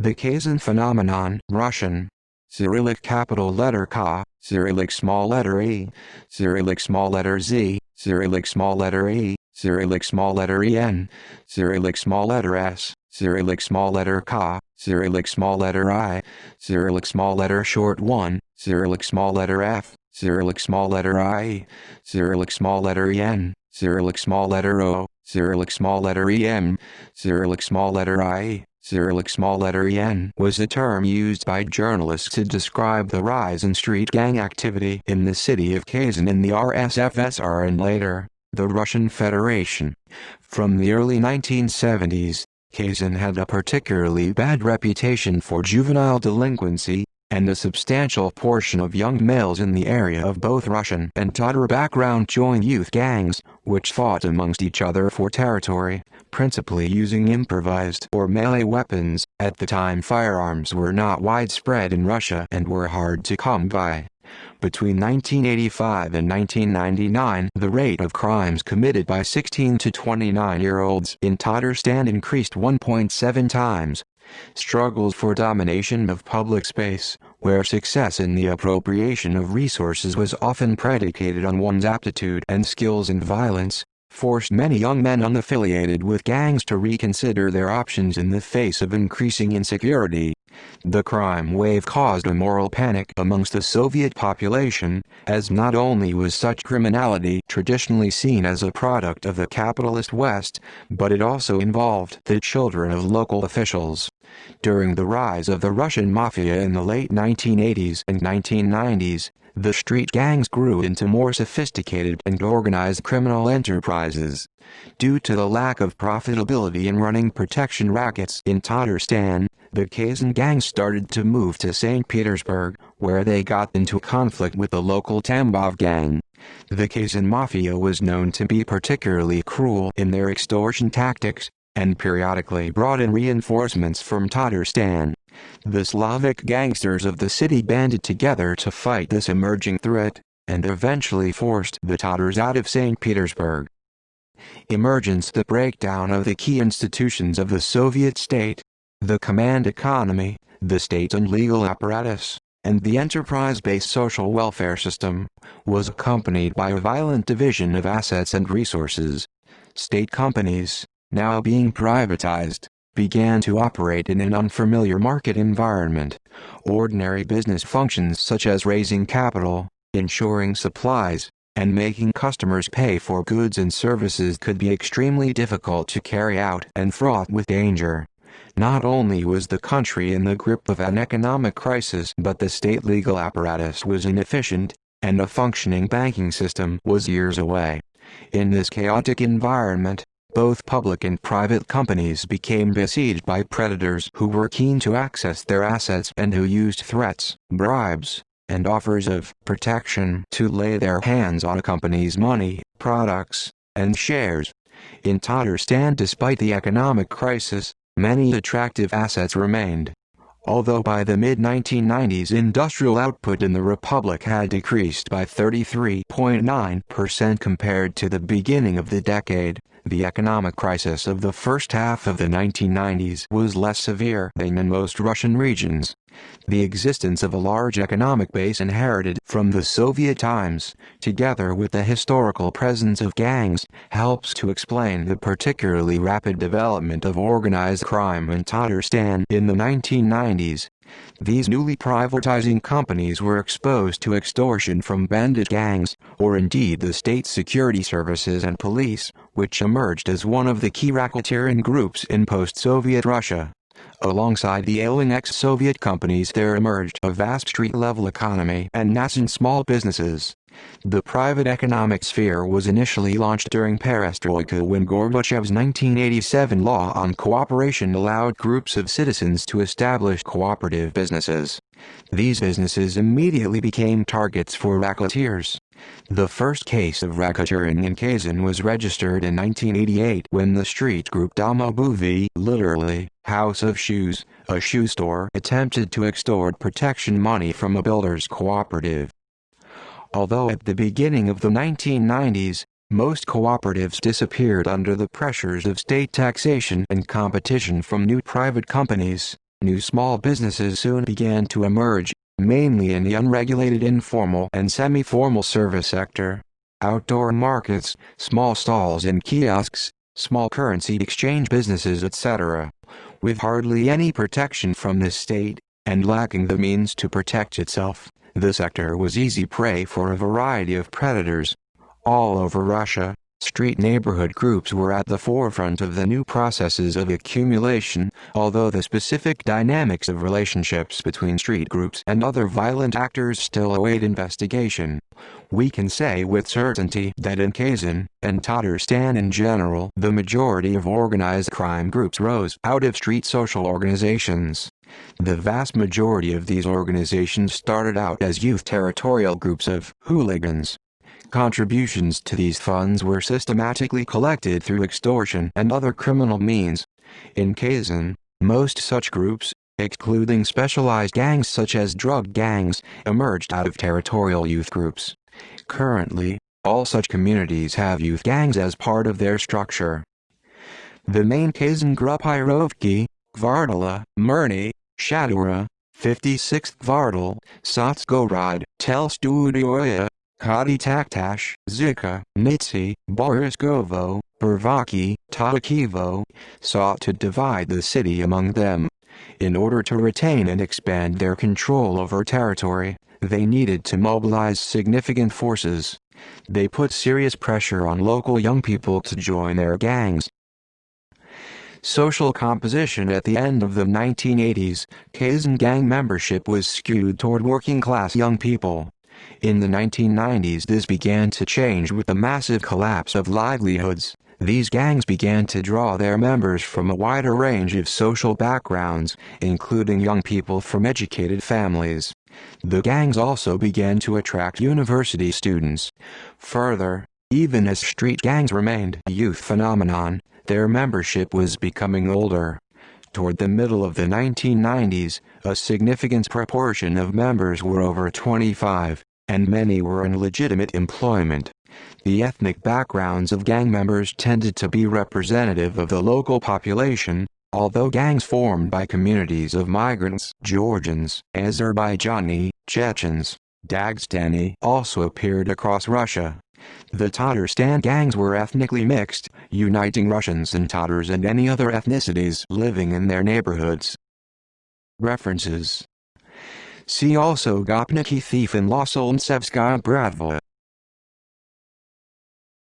The Kazan phenomenon, Russian. Cyrillic capital letter K, Cyrillic small letter E, Cyrillic small letter Z, Cyrillic small letter E, Cyrillic small letter EN, Cyrillic small letter S, Cyrillic small letter K, Cyrillic small letter I, Cyrillic small letter short 1, Cyrillic small letter F, Cyrillic small letter I, Cyrillic small letter EN, Cyrillic small letter O, Cyrillic small letter EM, Cyrillic small letter I, Cyrillic small letter EN was a term used by journalists to describe the rise in street gang activity in the city of Kazan in the RSFSR and later, the Russian Federation. From the early 1970s, Kazan had a particularly bad reputation for juvenile delinquency, and a substantial portion of young males in the area of both Russian and Tatar background joined youth gangs, which fought amongst each other for territory, principally using improvised or melee weapons. At the time, firearms were not widespread in Russia and were hard to come by. Between 1985 and 1999, the rate of crimes committed by 16 to 29-year-olds in Tatarstan increased 1.7 times. Struggles for domination of public space, where success in the appropriation of resources was often predicated on one's aptitude and skills in violence, forced many young men unaffiliated with gangs to reconsider their options in the face of increasing insecurity. The crime wave caused a moral panic amongst the Soviet population, as not only was such criminality traditionally seen as a product of the capitalist West, but it also involved the children of local officials. During the rise of the Russian mafia in the late 1980s and 1990s, the street gangs grew into more sophisticated and organized criminal enterprises. Due to the lack of profitability in running protection rackets in Tatarstan, the Kazan gangs started to move to St. Petersburg, where they got into conflict with the local Tambov gang. The Kazan mafia was known to be particularly cruel in their extortion tactics, and periodically brought in reinforcements from Tatarstan. The Slavic gangsters of the city banded together to fight this emerging threat, and eventually forced the Tatars out of St. Petersburg. Emergence: the breakdown of the key institutions of the Soviet state, the command economy, the state and legal apparatus, and the enterprise-based social welfare system, was accompanied by a violent division of assets and resources. State companies, now being privatized, began to operate in an unfamiliar market environment. Ordinary business functions such as raising capital, ensuring supplies, and making customers pay for goods and services could be extremely difficult to carry out and fraught with danger. Not only was the country in the grip of an economic crisis, but the state legal apparatus was inefficient, and a functioning banking system was years away. In this chaotic environment, both public and private companies became besieged by predators who were keen to access their assets and who used threats, bribes, and offers of protection to lay their hands on a company's money, products, and shares. In Tatarstan, despite the economic crisis, many attractive assets remained. Although by the mid-1990s industrial output in the republic had decreased by 33.9% compared to the beginning of the decade, the economic crisis of the first half of the 1990s was less severe than in most Russian regions. The existence of a large economic base inherited from the Soviet times, together with the historical presence of gangs, helps to explain the particularly rapid development of organized crime in Tatarstan in the 1990s. These newly privatizing companies were exposed to extortion from bandit gangs, or indeed the state security services and police, which emerged as one of the key racketeering groups in post-Soviet Russia. Alongside the ailing ex-Soviet companies, there emerged a vast street-level economy and nascent small businesses. The private economic sphere was initially launched during Perestroika, when Gorbachev's 1987 law on cooperation allowed groups of citizens to establish cooperative businesses. These businesses immediately became targets for racketeers. The first case of racketeering in Kazan was registered in 1988 when the street group Domobuvi, literally, House of Shoes, a shoe store, attempted to extort protection money from a builders' cooperative. Although at the beginning of the 1990s, most cooperatives disappeared under the pressures of state taxation and competition from new private companies, New small businesses soon began to emerge, mainly in the unregulated informal and semi-formal service sector. Outdoor markets, small stalls and kiosks, small currency exchange businesses etc. With hardly any protection from the state, and lacking the means to protect itself, the sector was easy prey for a variety of predators. All over Russia, street neighborhood groups were at the forefront of the new processes of accumulation, although the specific dynamics of relationships between street groups and other violent actors still await investigation. We can say with certainty that in Kazan and Tatarstan in general, the majority of organized crime groups rose out of street social organizations. The vast majority of these organizations started out as youth territorial groups of hooligans. Contributions to these funds were systematically collected through extortion and other criminal means. In Kazan, most such groups, excluding specialized gangs such as drug gangs, emerged out of territorial youth groups. Currently, all such communities have youth gangs as part of their structure. The main Kazan Grupirovki, Gvardala, Mirny, Shadura, 56th Gvardal, Sotsgorod, Telstudioya, Kadi Taktash, Zika, Nitsi, Boriskovo, Burvaki, Tatakivo, sought to divide the city among them. In order to retain and expand their control over territory, they needed to mobilize significant forces. They put serious pressure on local young people to join their gangs. Social composition. At the end of the 1980s, Kazan gang membership was skewed toward working-class young people. In the 1990s this began to change with the massive collapse of livelihoods. These gangs began to draw their members from a wider range of social backgrounds, including young people from educated families. The gangs also began to attract university students. Further, even as street gangs remained a youth phenomenon, their membership was becoming older. Toward the middle of the 1990s, a significant proportion of members were over 25, and many were in legitimate employment. The ethnic backgrounds of gang members tended to be representative of the local population, although gangs formed by communities of migrants, Georgians, Azerbaijani, Chechens, Dagestani also appeared across Russia. The Tatarstan gangs were ethnically mixed, uniting Russians and Tatars and any other ethnicities living in their neighborhoods. References. See also Gopniki Thief in Losolntsevskaya Bratva.